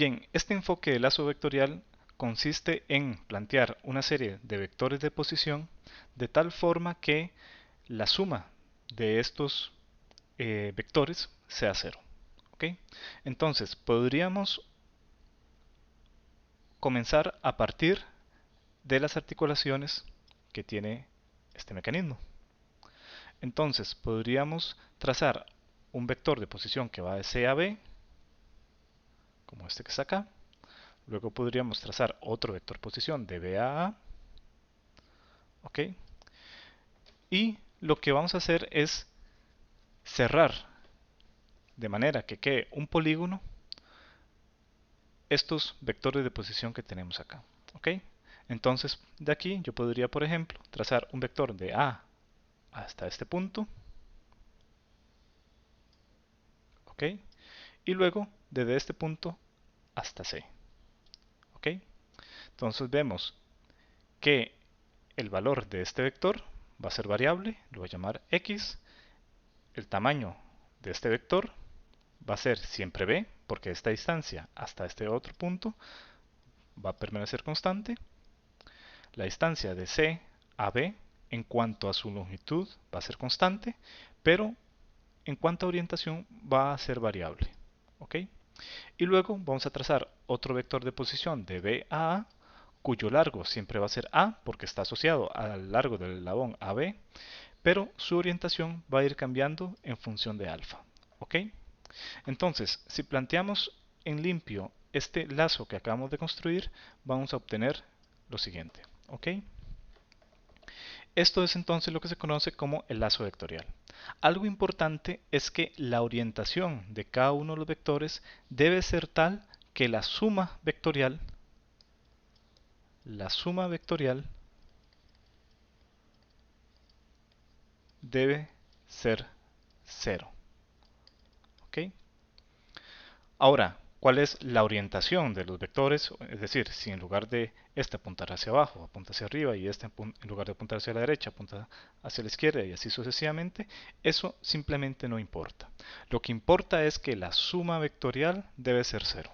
Bien, este enfoque de lazo vectorial consiste en plantear una serie de vectores de posición de tal forma que la suma de estos vectores sea cero. ¿Ok? Entonces, podríamos comenzar a partir de las articulaciones que tiene este mecanismo. Entonces, podríamos trazar un vector de posición que va de C a B, como este que está acá. Luego podríamos trazar otro vector posición de B a A. ¿Ok? Y lo que vamos a hacer es cerrar de manera que quede un polígono estos vectores de posición que tenemos acá. ¿Ok? Entonces, de aquí yo podría, por ejemplo, trazar un vector de A hasta este punto. ¿Ok? Y luego desde este punto hasta C. ¿Ok? Entonces vemos que el valor de este vector va a ser variable, lo voy a llamar X. El tamaño de este vector va a ser siempre B, porque esta distancia hasta este otro punto va a permanecer constante. La distancia de C a B en cuanto a su longitud va a ser constante, pero en cuanto a orientación va a ser variable. ¿Ok? Y luego vamos a trazar otro vector de posición de B a A, cuyo largo siempre va a ser A, porque está asociado al largo del eslabón AB, pero su orientación va a ir cambiando en función de alfa. ¿Ok? Entonces, si planteamos en limpio este lazo que acabamos de construir, vamos a obtener lo siguiente. ¿Ok? Esto es entonces lo que se conoce como el lazo vectorial. Algo importante es que la orientación de cada uno de los vectores debe ser tal que la suma vectorial debe ser cero. ¿Ok? Ahora, ¿cuál es la orientación de los vectores? Es decir, si en lugar de este apuntar hacia abajo, apunta hacia arriba y este en lugar de apuntar hacia la derecha, apunta hacia la izquierda y así sucesivamente, eso simplemente no importa. Lo que importa es que la suma vectorial debe ser cero.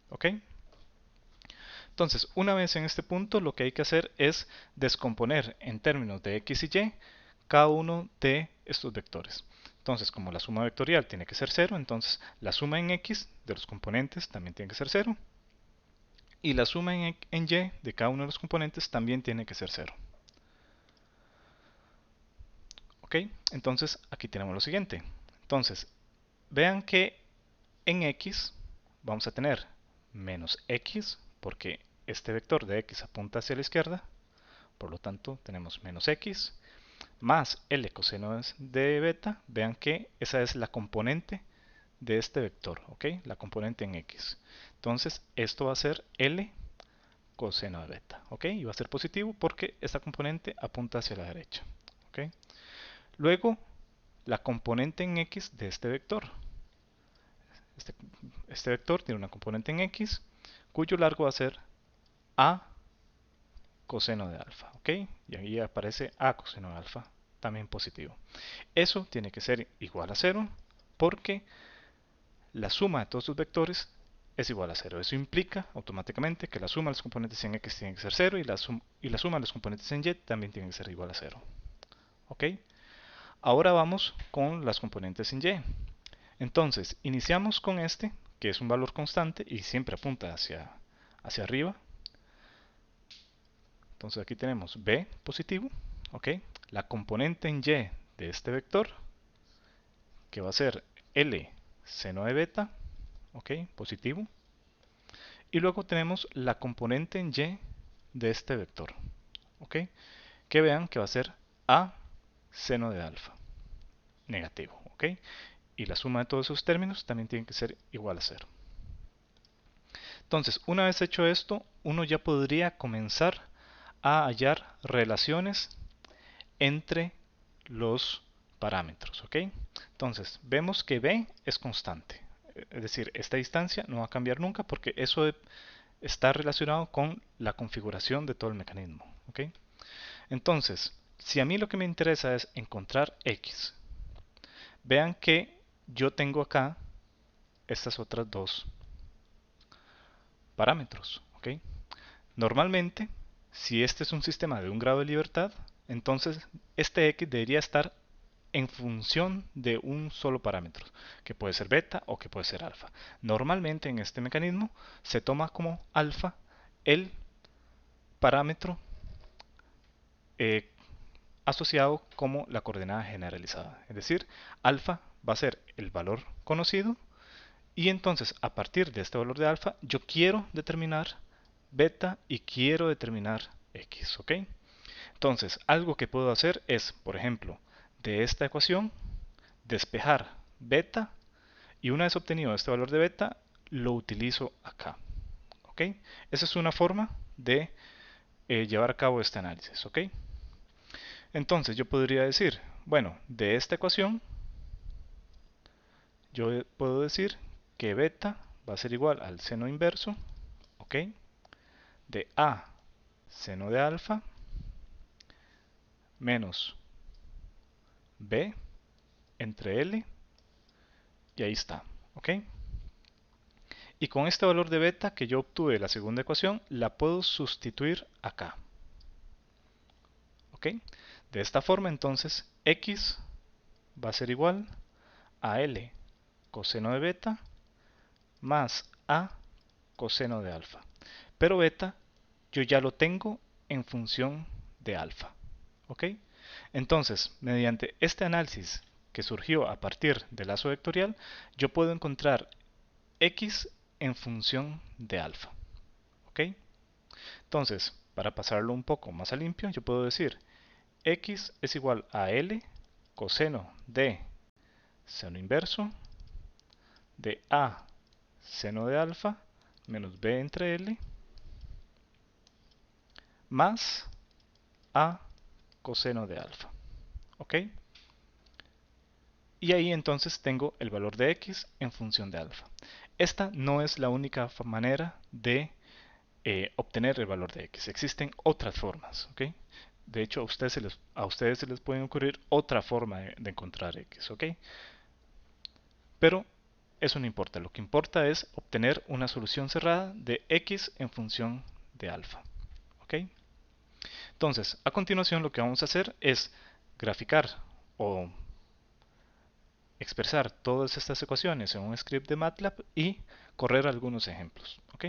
¿Ok? Entonces, una vez en este punto, lo que hay que hacer es descomponer en términos de x y y cada uno de estos vectores. Entonces, como la suma vectorial tiene que ser cero, entonces la suma en x de los componentes también tiene que ser cero. Y la suma en y de cada uno de los componentes también tiene que ser cero. ¿Ok? Entonces, aquí tenemos lo siguiente. Entonces, vean que en x vamos a tener menos x, porque este vector de x apunta hacia la izquierda. Por lo tanto, tenemos menos x más L coseno de beta. Vean que esa es la componente de este vector, ¿ok? La componente en x. Entonces, esto va a ser L coseno de beta, ¿ok? Y va a ser positivo porque esta componente apunta hacia la derecha, ¿ok? Luego, la componente en x de este vector. Este, este vector tiene una componente en x cuyo largo va a ser a coseno de alfa, ¿ok? Y ahí aparece a coseno de alfa, también positivo. Eso tiene que ser igual a cero porque la suma de todos sus vectores es igual a cero. Eso implica automáticamente que la suma de los componentes en x tiene que ser cero y la suma de los componentes en y también tiene que ser igual a cero. ¿Ok? Ahora vamos con las componentes en y. Entonces, iniciamos con este, que es un valor constante y siempre apunta hacia arriba. Entonces aquí tenemos b positivo, ¿ok? La componente en y de este vector, que va a ser L seno de beta, ¿ok? Positivo. Y luego tenemos la componente en y de este vector, ¿ok? Que vean que va a ser a seno de alfa, negativo, ¿ok? Y la suma de todos esos términos también tiene que ser igual a cero. Entonces, una vez hecho esto, uno ya podría comenzar a hallar relaciones entre los parámetros, ¿ok? Entonces, vemos que b es constante, es decir, esta distancia no va a cambiar nunca porque eso está relacionado con la configuración de todo el mecanismo, ¿ok? Entonces, si a mí lo que me interesa es encontrar x, vean que yo tengo acá estas otras dos parámetros. ¿Ok? Normalmente, si este es un sistema de un grado de libertad, entonces este x debería estar en función de un solo parámetro, que puede ser beta o que puede ser alfa. Normalmente en este mecanismo se toma como alfa el parámetro eh, asociado como la coordenada generalizada. Es decir, alfa va a ser el valor conocido y entonces a partir de este valor de alfa yo quiero determinar beta y quiero determinar x. ¿Ok? Entonces algo que puedo hacer es, por ejemplo, de esta ecuación despejar beta y una vez obtenido este valor de beta lo utilizo acá. ¿Ok? Esa es una forma de llevar a cabo este análisis. ¿Ok? Entonces yo podría decir, bueno, de esta ecuación yo puedo decir que beta va a ser igual al seno inverso, ¿ok? De a seno de alfa menos b entre l y ahí está, ¿ok? Y con este valor de beta que yo obtuve de la segunda ecuación la puedo sustituir acá, ¿ok? De esta forma entonces x va a ser igual a l coseno de beta más a coseno de alfa. Pero beta yo ya lo tengo en función de alfa. ¿Ok? Entonces, mediante este análisis que surgió a partir del lazo vectorial, yo puedo encontrar x en función de alfa. ¿Ok? Entonces, para pasarlo un poco más a limpio, yo puedo decir x es igual a l coseno de seno inverso de a seno de alfa menos b entre l más a coseno de alfa. ¿Ok? Y ahí entonces tengo el valor de x en función de alfa. Esta no es la única manera de obtener el valor de x. Existen otras formas. ¿Ok? De hecho, a ustedes se les puede ocurrir otra forma de encontrar x. ¿Ok? Pero eso no importa. Lo que importa es obtener una solución cerrada de x en función de alfa. ¿Ok? Entonces, a continuación lo que vamos a hacer es graficar o expresar todas estas ecuaciones en un script de MATLAB y correr algunos ejemplos. ¿Ok?